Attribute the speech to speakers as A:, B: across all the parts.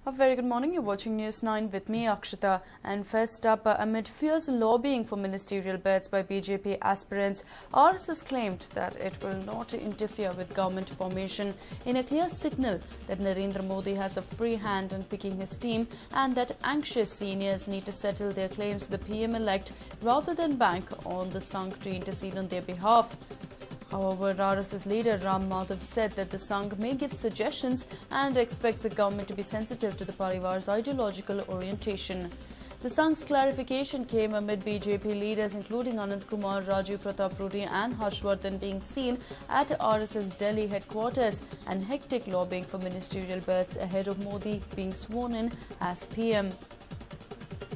A: A very good morning. You're watching News 9 with me, Akshita. And first up, amid fierce lobbying for ministerial bids by BJP aspirants, RSS claimed that it will not interfere with government formation in a clear signal that Narendra Modi has a free hand in picking his team and that anxious seniors need to settle their claims to the PM-elect rather than bank on the Sangh to intercede on their behalf. However, RSS leader Ram Madhav said that the Sangh may give suggestions and expects the government to be sensitive to the Parivar's ideological orientation. The Sangh's clarification came amid BJP leaders including Anand Kumar, Rajiv Pratap Rudy and Harshvardhan being seen at RSS Delhi headquarters and hectic lobbying for ministerial berths ahead of Modi being sworn in as PM.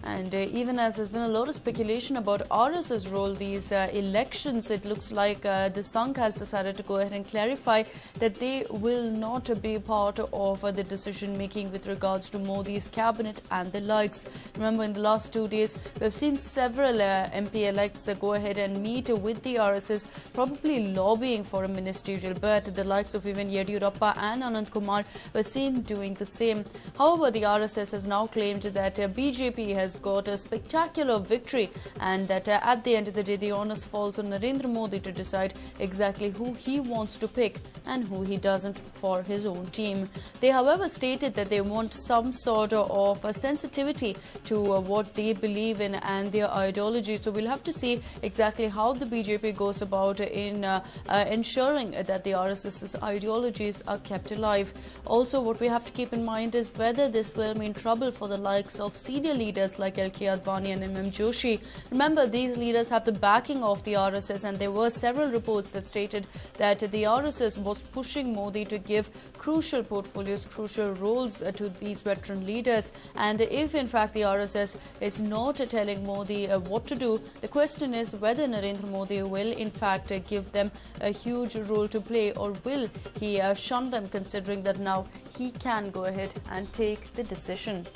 A: And even as there's been a lot of speculation about RSS role these elections, it looks like the Sangh has decided to go ahead and clarify that they will not be part of the decision making with regards to Modi's cabinet and the likes. Remember, in the last 2 days, we've seen several MP elects go ahead and meet with the RSS, probably lobbying for a ministerial berth. The likes of even Yediyurappa and Anand Kumar were seen doing the same. However, the RSS has now claimed that BJP has got a spectacular victory and that at the end of the day the onus falls on Narendra Modi to decide exactly who he wants to pick and who he doesn't for his own team. They however stated that they want some sort of a sensitivity to what they believe in and their ideology. So we'll have to see exactly how the BJP goes about in ensuring that the RSS's ideologies are kept alive. Also, what we have to keep in mind is whether this will mean trouble for the likes of senior leaders like L.K. Advani and M.M. Joshi. Remember, these leaders have the backing of the RSS, and there were several reports that stated that the RSS was pushing Modi to give crucial portfolios, crucial roles to these veteran leaders. And if in fact the RSS is not telling Modi what to do, the question is whether Narendra Modi will in fact give them a huge role to play, or will he shun them, considering that now he can go ahead and take the decision.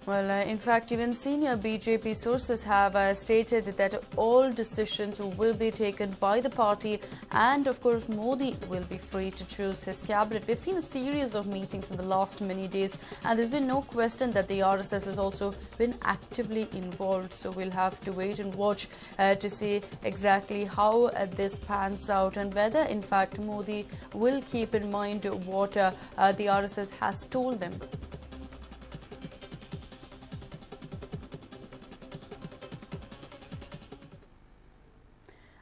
A: Well, in fact, even senior BJP sources have stated that all decisions will be taken by the party and, of course, Modi will be free to choose his cabinet. We've seen a series of meetings in the last many days and there's been no question that the RSS has also been actively involved. So we'll have to wait and watch to see exactly how this pans out and whether, in fact, Modi will keep in mind what the RSS has told them.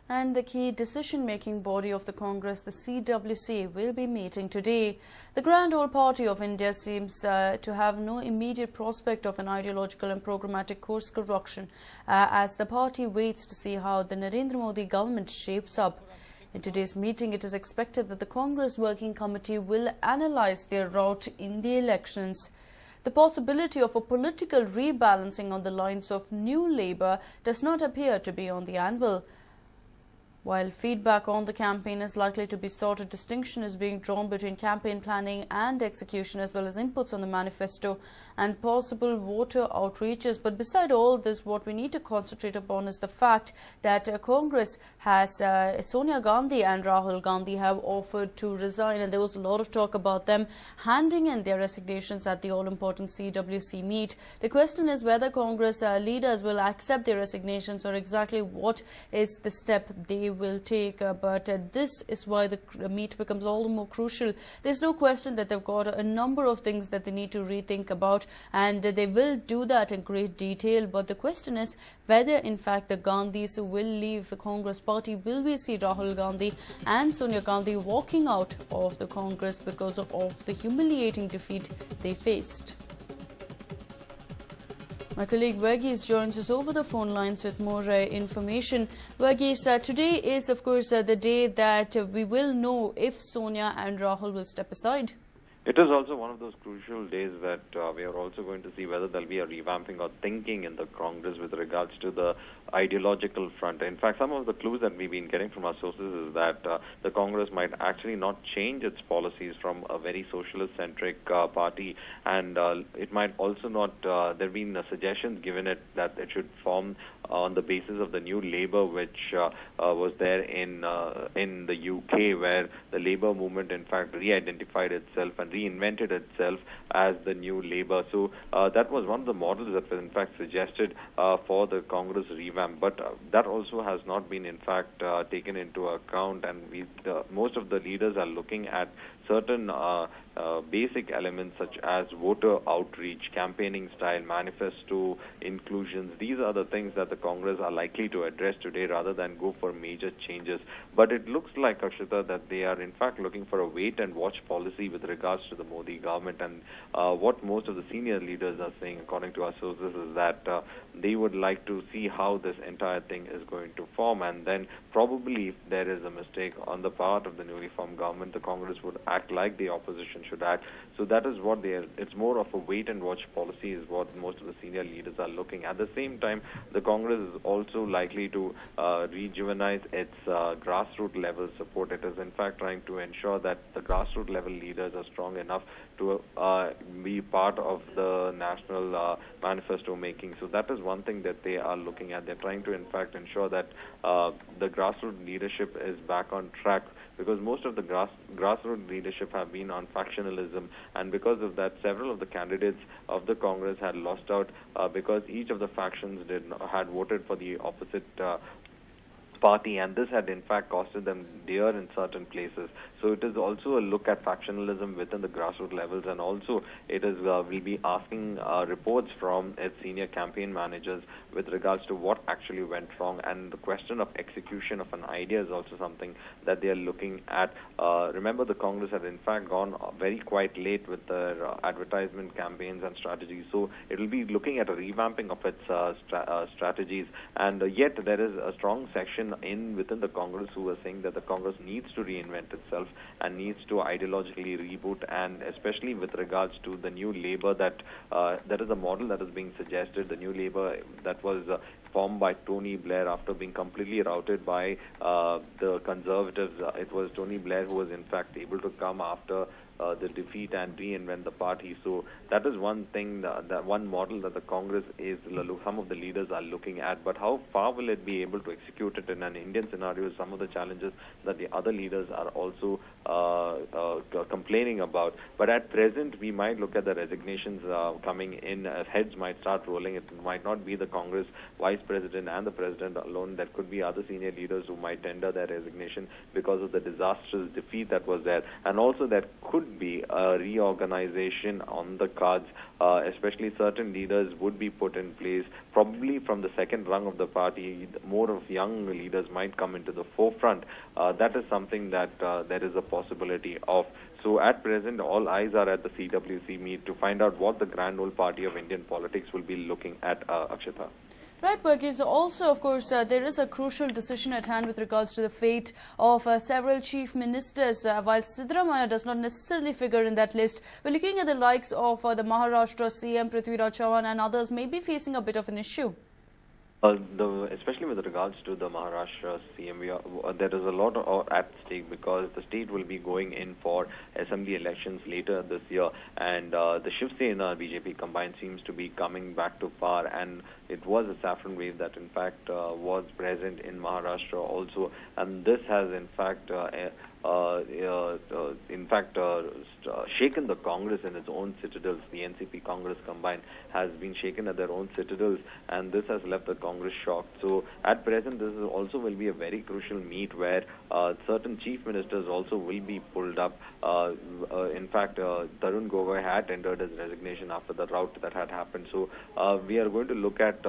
A: And the key decision-making body of the Congress, the CWC, will be meeting today. The Grand Old Party of India seems to have no immediate prospect of an ideological and programmatic course correction as the party waits to see how the Narendra Modi government shapes up. In today's meeting, it is expected that the Congress Working Committee will analyse their route in the elections. The possibility of a political rebalancing on the lines of New Labour does not appear to be on the anvil. While feedback on the campaign is likely to be sought, a distinction is being drawn between campaign planning and execution, as well as inputs on the manifesto and possible voter outreaches. But beside all this, what we need to concentrate upon is the fact that Congress has Sonia Gandhi and Rahul Gandhi have offered to resign, and there was a lot of talk about them handing in their resignations at the all-important CWC meet. The question is whether Congress leaders will accept their resignations or exactly what is the step they will take, but this is why the meet becomes all the more crucial. There's no question that they've got a number of things that they need to rethink about, and they will do that in great detail. But the question is whether in fact the Gandhis will leave the Congress party. Will we see Rahul Gandhi and Sonia Gandhi walking out of the Congress because of the humiliating defeat they faced? My colleague Verghese joins us over the phone lines with more information. Verghese, today is, of course, the day that we will know if Sonia and Rahul will step aside.
B: It is also one of those crucial days that we are also going to see whether there will be a revamping or thinking in the Congress with regards to the ideological front. In fact, some of the clues that we've been getting from our sources is that the Congress might actually not change its policies from a very socialist-centric party, and it might also not, there have been suggestions given it that it should form on the basis of the New Labour, which was there in the UK, where the Labour movement, in fact, re-identified itself and reinvented itself as the new Labour. So that was one of the models that was in fact suggested for the Congress revamp. But that also has not been in fact taken into account, and most of the leaders are looking at certain basic elements such as voter outreach, campaigning style, manifesto inclusions. These are the things that the Congress are likely to address today rather than go for major changes. But it looks like, Akshita, that they are in fact looking for a wait-and-watch policy with regards to the Modi government. And what most of the senior leaders are saying, according to our sources, is that they would like to see how this entire thing is going to form, and then probably if there is a mistake on the part of the newly formed government, the Congress would act like the opposition should act. So that is what they are. It's more of a wait-and-watch policy is what most of the senior leaders are looking. At the same time, the Congress is also likely to rejuvenate its grassroots level support. It is in fact trying to ensure that the grassroots level leaders are strong enough to be part of the national manifesto making. So that is one thing that they are looking at. They're trying to in fact ensure that the grassroots leadership is back on track, because most of the grassroots leadership have been on factionalism, and because of that, several of the candidates of the Congress had lost out because each of the factions had voted for the opposite party, and this had in fact costed them dear in certain places. So it is also a look at factionalism within the grassroots levels, and also it is will be asking reports from its senior campaign managers with regards to what actually went wrong, and the question of execution of an idea is also something that they are looking at. Remember, the Congress had in fact gone very quite late with their advertisement campaigns and strategies, so it will be looking at a revamping of its strategies, and yet there is a strong section within the Congress who are saying that the Congress needs to reinvent itself and needs to ideologically reboot, and especially with regards to the new Labour that is a model that is being suggested, the new Labour that was formed by Tony Blair after being completely routed by the Conservatives. It was Tony Blair who was in fact able to come after the defeat and reinvent the party. So that is one thing, that one model that the Congress is, some of the leaders are looking at. But how far will it be able to execute it in an Indian scenario is some of the challenges that the other leaders are also complaining about. But at present, we might look at the resignations coming in. Heads might start rolling. It might not be the Congress vice president and the president alone. There could be other senior leaders who might tender their resignation because of the disastrous defeat that was there. And also there could be a reorganization on the cards, especially certain leaders would be put in place, probably from the second rung of the party. More of young leaders might come into the forefront. That is something that there is a possibility of. So at present, all eyes are at the CWC meet to find out what the grand old party of Indian politics will be looking at, Akshita.
A: Right, Burkis. Also, of course, there is a crucial decision at hand with regards to the fate of several chief ministers. While Siddaramaiah does not necessarily figure in that list, we're looking at the likes of the Maharashtra CM Prithviraj Chavan and others may be facing a bit of an issue.
B: Especially with regards to the Maharashtra CM, there is a lot at stake, because the state will be going in for assembly elections later this year, and the Shiv Sena BJP combined seems to be coming back to power, and it was a saffron wave that in fact was present in Maharashtra also, and this has in fact shaken the Congress in its own citadels. The NCP Congress combined has been shaken at their own citadels, and this has left the Congress shocked. So at present, this is also will be a very crucial meet where certain chief ministers also will be pulled up. In fact, Tarun Gogoi had tendered his resignation after the rout that had happened. So we are going to look at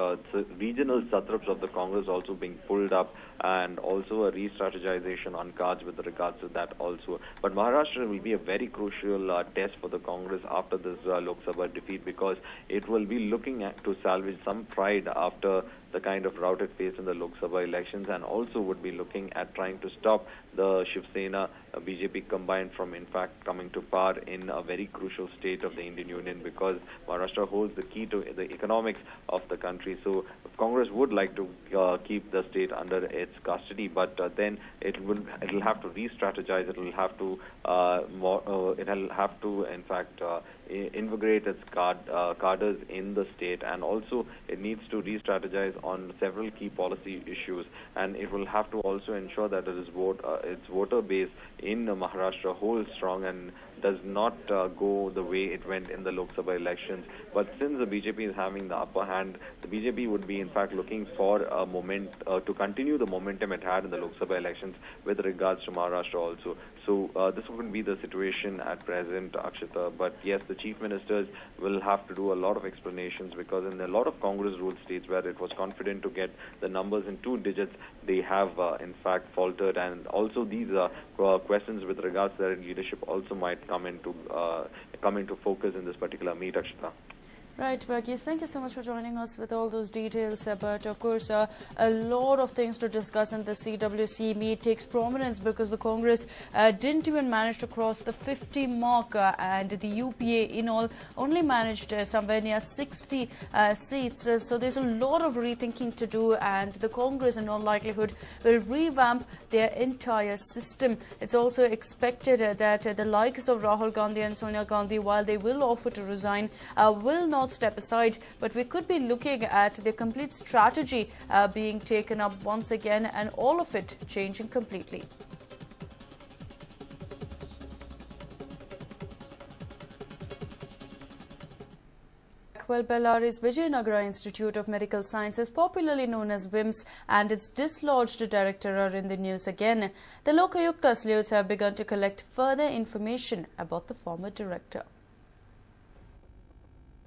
B: regional satraps of the Congress also being pulled up, and also a re-strategization on cards with regards to that also. But Maharashtra will be a very crucial test for the Congress after this Lok Sabha defeat, because it will be looking at to salvage some pride after the kind of rout it faced in the Lok Sabha elections, and also would be looking at trying to stop the Shiv Sena BJP combined from in fact coming to power in a very crucial state of the Indian Union, because Maharashtra holds the key to the economics of the country. So Congress would like to keep the state under its custody, but then it'll have to re-strategize. It'll have to in fact invigorate its cadres in the state, and also it needs to re-strategize on several key policy issues, and it will have to also ensure that its voter base in Maharashtra holds strong, and does not go the way it went in the Lok Sabha elections. But since the BJP is having the upper hand, the BJP would be in fact looking for a to continue the momentum it had in the Lok Sabha elections with regards to Maharashtra also. So this wouldn't be the situation at present, Akshita. But yes, the chief ministers will have to do a lot of explanations, because in a lot of Congress-ruled states where it was confident to get the numbers in 2 digits, they have in fact faltered, and also these questions with regards to their leadership also might come into focus in this particular meet, Akshita.
A: Right, Varghese, thank you so much for joining us with all those details. But of course, a lot of things to discuss in the CWC meet takes prominence because the Congress didn't even manage to cross the 50 mark, and the UPA in all only managed somewhere near 60 seats. So there's a lot of rethinking to do, and the Congress in all likelihood will revamp their entire system. It's also expected that the likes of Rahul Gandhi and Sonia Gandhi, while they will offer to resign, will not step aside, but we could be looking at the complete strategy being taken up once again, and all of it changing completely. Well, Bellari's Vijayanagara Institute of Medical Sciences, popularly known as VIMS, and its dislodged director are in the news again. The Lokayukta sleuths have begun to collect further information about the former director.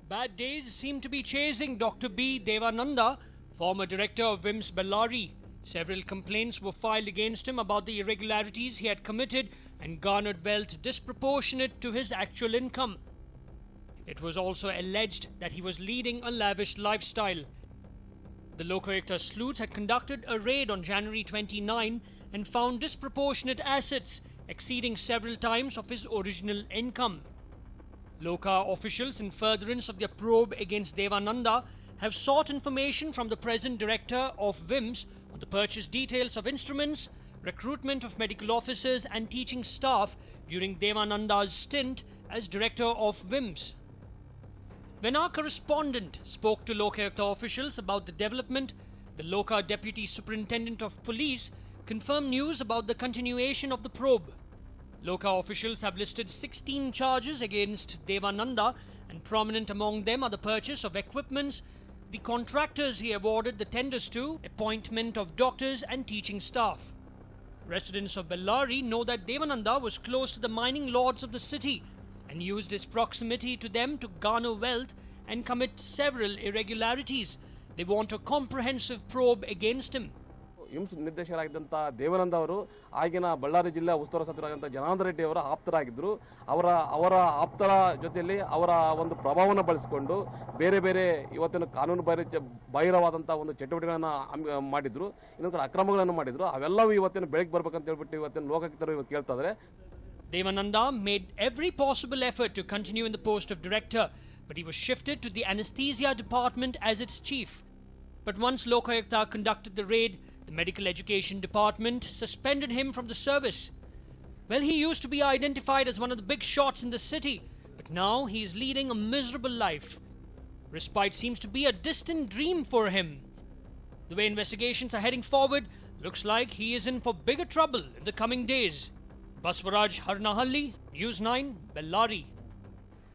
C: Bad days seem to be chasing Dr. B. Devananda, former director of VIMS Bellary. Several complaints were filed against him about the irregularities he had committed and garnered wealth disproportionate to his actual income. It was also alleged that he was leading a lavish lifestyle. The Lokayukta sleuths had conducted a raid on January 29 and found disproportionate assets exceeding several times of his original income. Loka officials, in furtherance of their probe against Devananda, have sought information from the present director of VIMS on the purchase details of instruments, recruitment of medical officers and teaching staff during Devananda's stint as director of VIMS. When our correspondent spoke to Lokayukta officials about the development, the Loka Deputy Superintendent of Police confirmed news about the continuation of the probe. Loka officials have listed 16 charges against Devananda, and prominent among them are the purchase of equipments, the contractors he awarded the tenders to, appointment of doctors and teaching staff. Residents of Bellary know that Devananda was close to the mining lords of the city and used his proximity to them to garner wealth and commit several irregularities. They want a comprehensive probe against him.
D: HIMS ನಿರ್ದೇಶಕರಾಗಿದ್ದಂಥ ದೇವಾನಂದ ಅವರು ಆಗಿನ ಬಳ್ಳಾರಿ ಜಿಲ್ಲಾ ಉಸ್ತುವಾರಿ ಸಚಿವರಾಗಿದ್ದಂಥ ಜನಾರ್ದನ ರೆಡ್ಡಿ ಅವರ ಆಪ್ತರಾಗಿದ್ದರು. ಅವರ ಆಪ್ತರ ಜೊತೆಯಲ್ಲಿ ಅವರ ಒಂದು ಪ್ರಭಾವವನ್ನು ಬಳಸಿಕೊಂಡು ಬೇರೆ ಬೇರೆ ಇವತ್ತಿನ ಕಾನೂನು ಬಾಹಿರವಾದಂಥ ಒಂದು ಚಟುವಟಿಕೆಗಳನ್ನು ಮಾಡಿದ್ರು, ಇನ್ನೊಂದು ಕಡೆ ಅಕ್ರಮಗಳನ್ನು ಮಾಡಿದ್ರು. ಅವೆಲ್ಲವೂ ಇವತ್ತಿನ ಬೆಳಗ್ಗೆ ಬರ್ಬೇಕಂತ ಹೇಳ್ಬಿಟ್ಟು ಇವತ್ತಿನ ಲೋಕಾಯುಕ್ತರು ಇವತ್ತು ಕೇಳ್ತಾ ಇದ್ದಾರೆ.
C: Devananda made every possible effort to continue in the post of director, but he was shifted to the anesthesia department as its chief. But once Lokayukta conducted the raid, the medical education department suspended him from the service. Well, he used to be identified as one of the big shots in the city, but now he is leading a miserable life. Respite seems to be a distant dream for him. The way investigations are heading forward, looks like he is in for bigger trouble in the coming days. Baswaraj Harnahalli, News 9, Bellary.